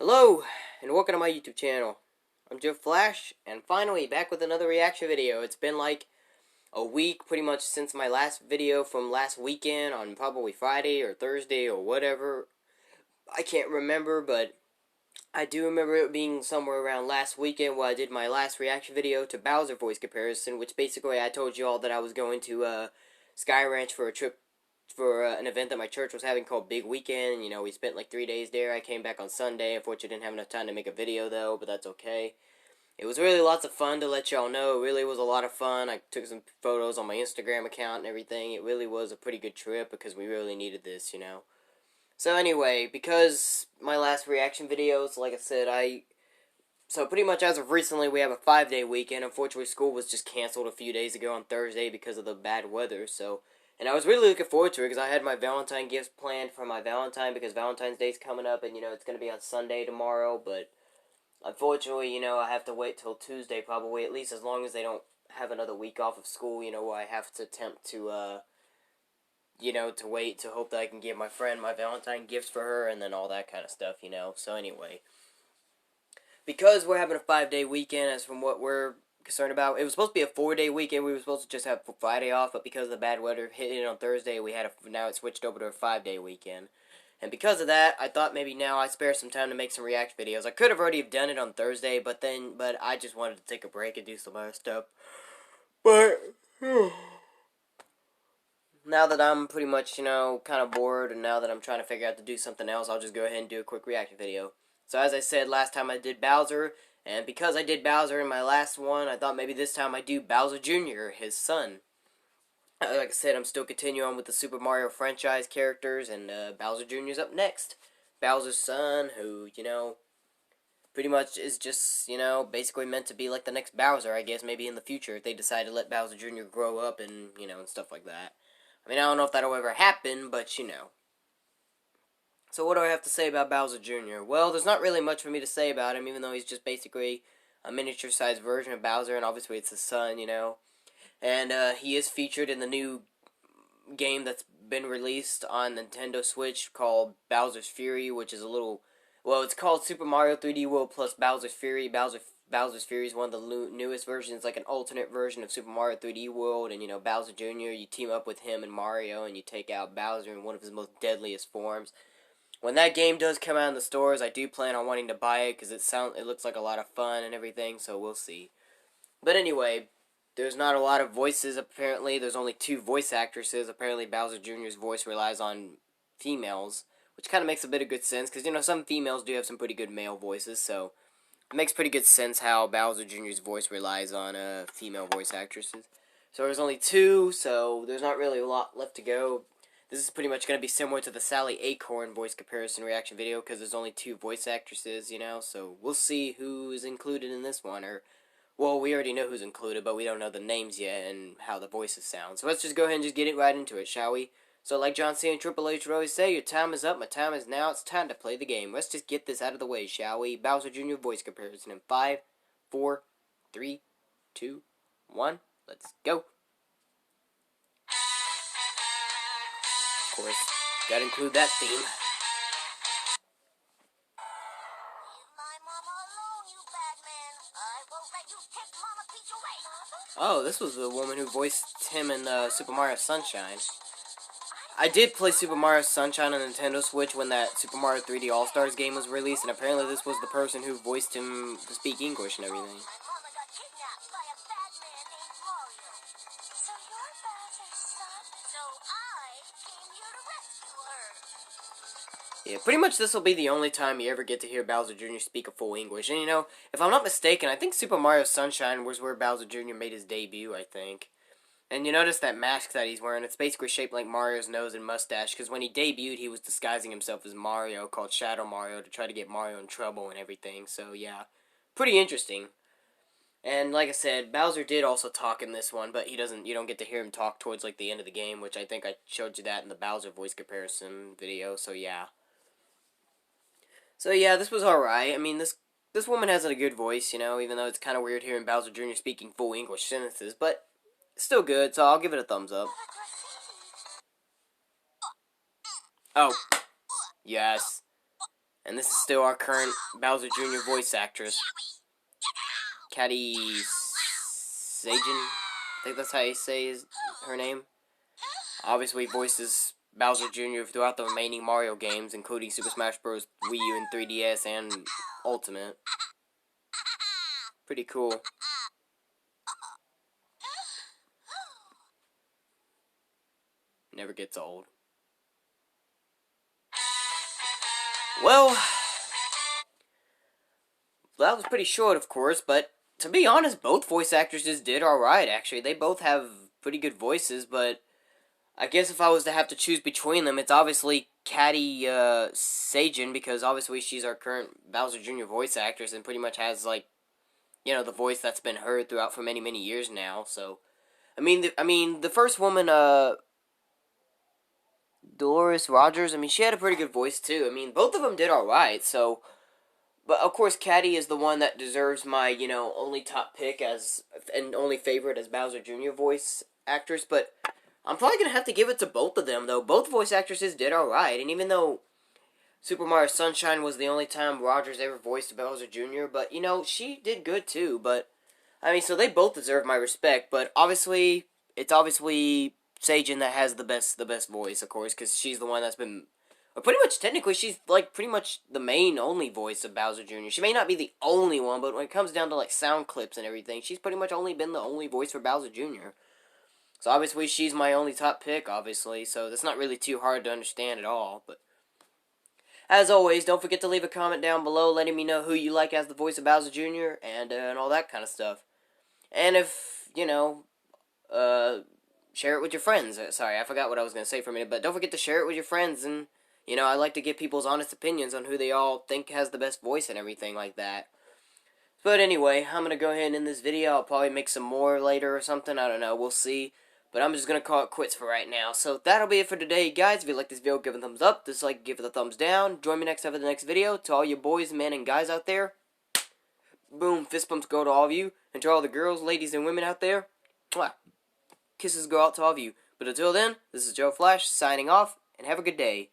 Hello, and welcome to my YouTube channel. I'm Joe Flash, and finally back with another reaction video. It's been like a week pretty much since my last video from last weekend on probably Friday or Thursday or whatever. I can't remember, but I do remember it being somewhere around last weekend where I did my last reaction video to Bowser voice comparison, which basically I told you all that I was going to Sky Ranch for a trip for an event that my church was having called Big Weekend. You know, we spent like 3 days there. I came back on Sunday. Unfortunately, didn't have enough time to make a video though, but that's okay. It was really lots of fun to let y'all know. It really was a lot of fun. I took some photos on my Instagram account and everything. It really was a pretty good trip because we really needed this, you know. So anyway, because my last reaction videos, like I said, so pretty much as of recently, we have a 5-day weekend. Unfortunately, school was just canceled a few days ago on Thursday because of the bad weather, so... And I was really looking forward to it because I had my Valentine gifts planned for my Valentine because Valentine's Day's coming up and, you know, it's going to be on Sunday tomorrow. But unfortunately, you know, I have to wait till Tuesday probably, at least as long as they don't have another week off of school, you know, I have to attempt to, you know, to wait to hope that I can give my friend my Valentine gifts for her and then all that kind of stuff, you know. So anyway, because we're having a 5-day weekend as from what we're concerned about. It was supposed to be a 4-day weekend. We were supposed to just have Friday off, but because of the bad weather hitting on Thursday, now it switched over to a 5-day weekend. And because of that, I thought maybe now I spare some time to make some react videos. I could have already done it on Thursday, but I just wanted to take a break and do some other stuff. But now that I'm pretty much, you know, kind of bored, and now that I'm trying to figure out to do something else, I'll just go ahead and do a quick reaction video. So as I said last time, I did Bowser, and because I did Bowser in my last one, I thought maybe this time I'd do Bowser Jr., his son. Like I said, I'm still continuing on with the Super Mario franchise characters, and Bowser Jr.'s up next. Bowser's son, who, you know, pretty much is just, you know, basically meant to be like the next Bowser, I guess, maybe in the future, if they decide to let Bowser Jr. grow up and, you know, and stuff like that. I mean, I don't know if that'll ever happen, but, you know. So what do I have to say about Bowser Jr.? Well, there's not really much for me to say about him, even though he's just basically a miniature-sized version of Bowser, and obviously it's his son, you know. And he is featured in the new game that's been released on Nintendo Switch called Bowser's Fury, which is a little... Well, it's called Super Mario 3D World plus Bowser's Fury. Bowser's Fury is one of the newest versions, like an alternate version of Super Mario 3D World, and, you know, Bowser Jr., you team up with him and Mario, and you take out Bowser in one of his most deadliest forms. When that game does come out in the stores, I do plan on wanting to buy it because it looks like a lot of fun and everything, so we'll see. But anyway, there's not a lot of voices apparently. There's only 2 voice actresses. Apparently Bowser Jr.'s voice relies on females, which kind of makes a bit of good sense because, you know, some females do have some pretty good male voices, so it makes pretty good sense how Bowser Jr.'s voice relies on female voice actresses. So there's only 2, so there's not really a lot left to go. This is pretty much going to be similar to the Sally Acorn voice comparison reaction video because there's only 2 voice actresses, you know, so we'll see who is included in this one, or, well, we already know who's included, but we don't know the names yet and how the voices sound. So let's just go ahead and just get it right into it, shall we? So like John Cena and Triple H would always say, your time is up, my time is now, it's time to play the game. Let's just get this out of the way, shall we? Bowser Jr. voice comparison in 5, 4, 3, 2, 1, let's go. Of course, gotta include that theme. Oh, this was the woman who voiced him in Super Mario Sunshine. I did play Super Mario Sunshine on Nintendo Switch when that Super Mario 3D All-Stars game was released, and apparently this was the person who voiced him to speak English and everything. Yeah, pretty much this will be the only time you ever get to hear Bowser Jr. speak a full English. And, you know, if I'm not mistaken, I think Super Mario Sunshine was where Bowser Jr. made his debut, I think. And you notice that mask that he's wearing, it's basically shaped like Mario's nose and mustache, because when he debuted, he was disguising himself as Mario, called Shadow Mario, to try to get Mario in trouble and everything. So, yeah, pretty interesting. And like I said, Bowser did also talk in this one, but you don't get to hear him talk towards, like, the end of the game, which I think I showed you that in the Bowser voice comparison video, so yeah. So yeah, this was alright. I mean, this woman has a good voice, you know, even though it's kind of weird hearing Bowser Jr. speaking full English sentences, but it's still good, so I'll give it a thumbs up. Oh, yes. And this is still our current Bowser Jr. voice actress, Catty Sagen. I think that's how you say her name. Obviously voices Bowser Jr. throughout the remaining Mario games, including Super Smash Bros. Wii U and 3DS and Ultimate. Pretty cool. Never gets old. Well, that was pretty short, of course, but to be honest, both voice actresses did alright, actually. They both have pretty good voices, but I guess if I was to have to choose between them, it's obviously Catty Sagen, because obviously she's our current Bowser Jr. voice actress and pretty much has, like, you know, the voice that's been heard throughout for many, many years now, so... I mean, the first woman, Dolores Rogers, I mean, she had a pretty good voice, too. I mean, both of them did alright, so... But, of course, Catty is the one that deserves my, you know, only top pick as... and only favorite as Bowser Jr. voice actress, but... I'm probably going to have to give it to both of them, though. Both voice actresses did alright, and even though Super Mario Sunshine was the only time Rogers ever voiced Bowser Jr., but, you know, she did good, too, but... I mean, so they both deserve my respect, but obviously, it's obviously Sagen that has the best voice, of course, because she's the one that's been, well, pretty much, technically, she's, like, pretty much the main only voice of Bowser Jr. She may not be the only one, but when it comes down to, like, sound clips and everything, she's pretty much only been the only voice for Bowser Jr. So, obviously, she's my only top pick, obviously, so that's not really too hard to understand at all, but... As always, don't forget to leave a comment down below letting me know who you like as the voice of Bowser Jr. and all that kind of stuff. And if, you know, share it with your friends. Sorry, I forgot what I was going to say for a minute, but don't forget to share it with your friends. And, you know, I like to get people's honest opinions on who they all think has the best voice and everything like that. But anyway, I'm going to go ahead and end this video. I'll probably make some more later or something. I don't know. We'll see. But I'm just going to call it quits for right now. So that'll be it for today, guys. If you like this video, give it a thumbs up. Dislike, give it a thumbs down. Join me next time for the next video. To all you boys, men, and guys out there, boom, fist bumps go to all of you. And to all the girls, ladies, and women out there, mwah, kisses go out to all of you. But until then, this is Joe Flash signing off, and have a good day.